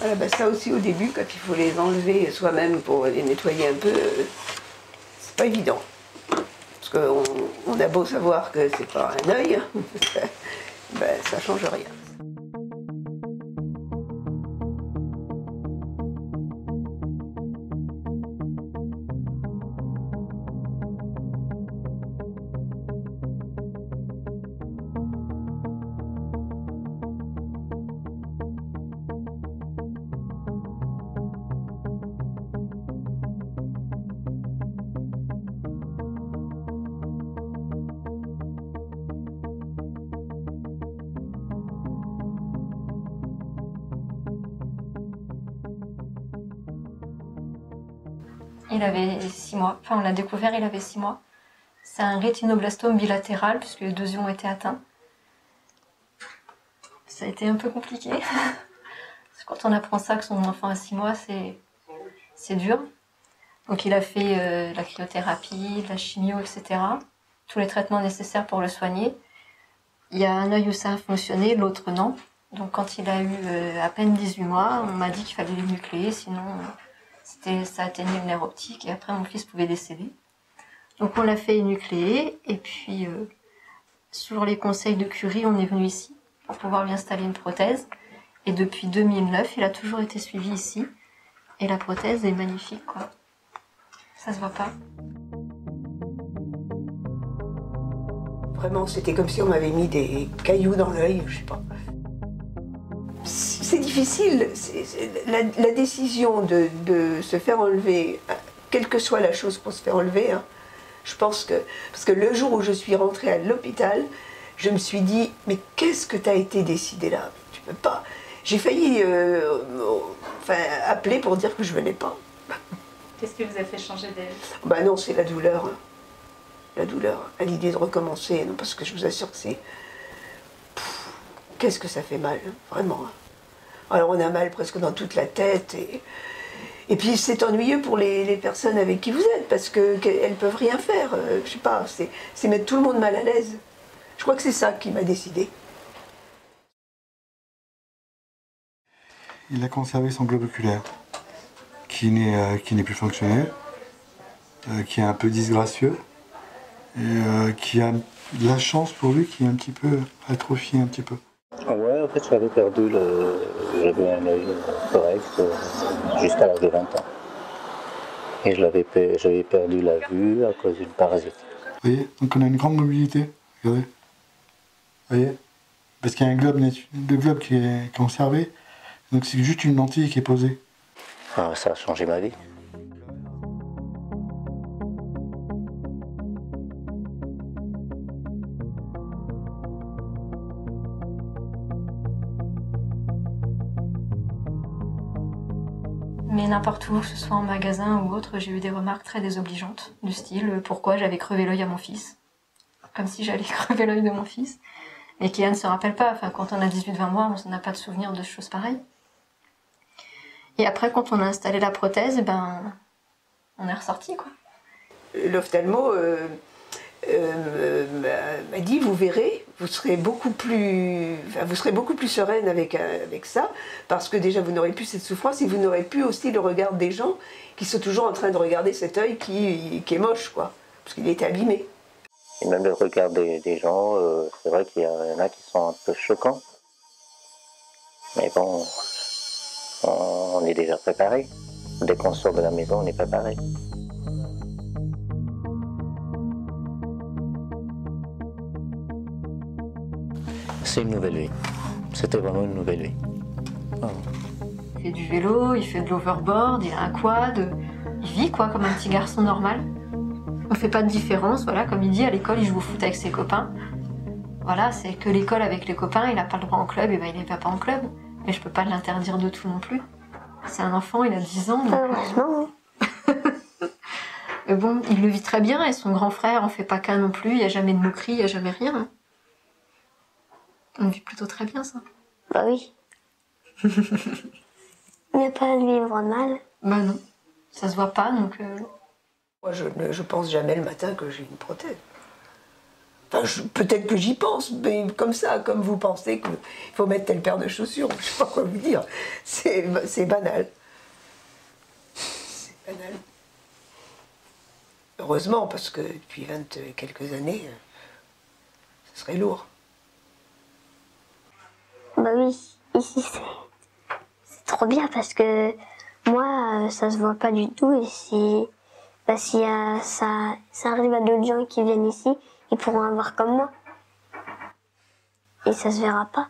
Voilà, bah ça aussi au début, quand il faut les enlever soi-même pour les nettoyer un peu, c'est pas évident. Parce qu'on a beau savoir que c'est pas un œil, ben, ça change rien. Il avait 6 mois, enfin on l'a découvert, il avait 6 mois. C'est un rétinoblastome bilatéral puisque les 2 yeux ont été atteints. Ça a été un peu compliqué. Parce que quand on apprend ça, que son enfant a 6 mois, c'est dur. Donc il a fait la cryothérapie, la chimio, etc. Tous les traitements nécessaires pour le soigner. Il y a un œil où ça a fonctionné, l'autre non. Donc quand il a eu à peine 18 mois, on m'a dit qu'il fallait l'énucléer, sinon ça atteignait le nerf optique et après mon fils pouvait décéder. Donc on l'a fait énucléer et puis sur les conseils de Curie, on est venu ici pour pouvoir lui installer une prothèse. Et depuis 2009, il a toujours été suivi ici. Et la prothèse est magnifique, quoi. Ça se voit pas. Vraiment, c'était comme si on m'avait mis des cailloux dans l'œil, je sais pas. C'est difficile. La décision de se faire enlever, quelle que soit la chose pour se faire enlever, hein, je pense que... Parce que le jour où je suis rentrée à l'hôpital, je me suis dit, mais qu'est-ce que t'as été décidé là? Tu peux pas. J'ai failli appeler pour dire que je venais pas. Qu'est-ce qui vous a fait changer d'avis? Bah non, c'est la douleur. Hein. La douleur, à l'idée de recommencer. Non, parce que je vous assure que c'est... Qu'est-ce que ça fait mal, hein, vraiment. Hein. Alors on a mal presque dans toute la tête. Et puis c'est ennuyeux pour les personnes avec qui vous êtes, parce qu'elles peuvent rien faire. Je sais pas, c'est mettre tout le monde mal à l'aise. Je crois que c'est ça qui m'a décidée. Il a conservé son globe oculaire, qui n'est plus fonctionnel, qui est un peu disgracieux, et qui a de la chance pour lui, qui est un petit peu atrophié un petit peu. Ouais, en fait, j'avais perdu j'avais un œil correct jusqu'à l'âge de 20 ans. Et j'avais perdu la vue à cause d'une parasite. Vous voyez, donc on a une grande mobilité, regardez. Vous voyez, parce qu'il y a un globe, le globe qui est conservé, donc c'est juste une lentille qui est posée. Ah, ça a changé ma vie. Mais n'importe où, que ce soit en magasin ou autre, j'ai eu des remarques très désobligeantes, du style pourquoi j'avais crevé l'œil à mon fils. Comme si j'allais crever l'œil de mon fils. Et Kéan ne se rappelle pas, enfin quand on a 18-20 mois, on n'a pas de souvenir de choses pareilles. Et après, quand on a installé la prothèse, ben, on est ressorti, quoi. L'ophtalmo m'a dit, vous verrez, vous serez beaucoup plus sereine avec ça, parce que déjà vous n'aurez plus cette souffrance et vous n'aurez plus aussi le regard des gens qui sont toujours en train de regarder cet œil qui est moche, quoi, parce qu'il était abîmé. Et même le regard des gens, c'est vrai qu'il y en a qui sont un peu choquants. Mais bon, on est déjà préparé. Dès qu'on sort de la maison, on est préparé. C'est une nouvelle vie. C'était vraiment une nouvelle vie. Oh. Il fait du vélo, il fait de l'overboard, il a un quad, il vit quoi comme un petit garçon normal. On fait pas de différence, voilà, comme il dit, à l'école il joue au foot avec ses copains. Voilà, c'est que l'école avec les copains, il n'a pas le droit en club, et ben il n'est pas en club. Mais je peux pas l'interdire de tout non plus. C'est un enfant, il a 10 ans. Donc... Heureusement. Mais bon, il le vit très bien et son grand frère en fait pas qu'un non plus, il n'y a jamais de moquerie, il n'y a jamais rien. On vit plutôt très bien ça. Bah oui. Il n'y a pas à le vivre mal. Bah non, ça se voit pas donc... Moi je pense jamais le matin que j'ai une prothèse. Enfin, peut-être que j'y pense, mais comme ça, comme vous pensez qu'il faut mettre telle paire de chaussures, je ne sais pas quoi vous dire. C'est banal. C'est banal. Heureusement, parce que depuis 20 et quelques années, ce serait lourd. Bah oui, ici c'est trop bien parce que moi, ça se voit pas du tout et si ça arrive à d'autres gens qui viennent ici, ils pourront avoir comme moi. Et ça se verra pas.